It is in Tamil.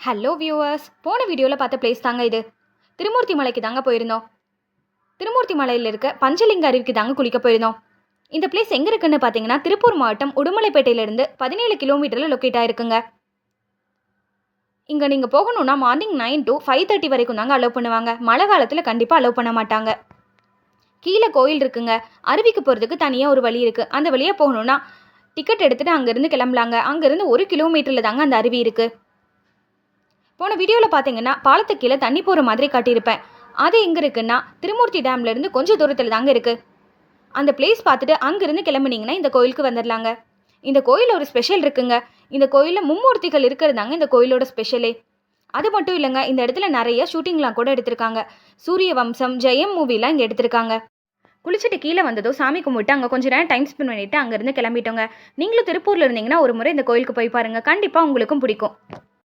ஹலோ வியூவர்ஸ், போன வீடியோவில் பார்த்த பிளேஸ் தாங்க இது. திருமூர்த்தி மலைக்கு தாங்க போயிருந்தோம். திருமூர்த்தி மலையில் இருக்க பஞ்சலிங்க அருவிக்கு தாங்க குளிக்க போயிருந்தோம். இந்த பிளேஸ் எங்கே இருக்குன்னு பார்த்தீங்கன்னா, திருப்பூர் மாவட்டம் உடுமலைப்பேட்டையிலிருந்து 17 கிலோமீட்டரில் லொக்கேட் ஆயிருக்குங்க. இங்கே நீங்கள் போகணுன்னா மார்னிங் 9 to 5:30 வரைக்கும் தாங்க அலோவ் பண்ணுவாங்க. மழை காலத்தில் கண்டிப்பாக அலோவ் பண்ண மாட்டாங்க. கீழே கோயில் இருக்குங்க. அருவிக்கு போகிறதுக்கு தனியாக ஒரு வழி இருக்குது. அந்த வழியாக போகணுன்னா டிக்கெட் எடுத்துகிட்டு அங்கேருந்து கிளம்பலாங்க. அங்கேருந்து 1 கிலோமீட்டரில் தாங்க அந்த அருவி இருக்குது. போன வீடியோவில் பார்த்தீங்கன்னா பாலத்துக்கு கீழே தண்ணி போகிற மாதிரி காட்டியிருப்பேன். அது எங்கே இருக்குன்னா திருமூர்த்தி டேம்லேருந்து கொஞ்சம் தூரத்தில் தாங்க இருக்குது. அந்த பிளேஸ் பார்த்துட்டு அங்கேருந்து கிளம்புனீங்கன்னா இந்த கோயிலுக்கு வந்துடலாங்க. இந்த கோயிலில் ஒரு ஸ்பெஷல் இருக்குங்க. இந்த கோயிலில் மும்மூர்த்திகள் இருக்கிறதாங்க இந்த கோயிலோட ஸ்பெஷலே. அது மட்டும் இல்லைங்க, இந்த இடத்துல நிறைய ஷூட்டிங்லாம் கூட எடுத்திருக்காங்க. சூரிய வம்சம், ஜெயம் மூவிலாம் இங்கே எடுத்திருக்காங்க. குளிச்சுட்டு கீழே வந்ததும் சாமி கும்பிட்டு அங்கே கொஞ்சம் நேரம் டைம் ஸ்பெண்ட் பண்ணிவிட்டு அங்கேருந்து கிளம்பிட்டோங்க. நீங்களும் திருப்பூரில் இருந்தீங்கன்னா ஒரு முறை இந்த கோயிலுக்கு போய் பாருங்கள். கண்டிப்பாக உங்களுக்கும் பிடிக்கும்.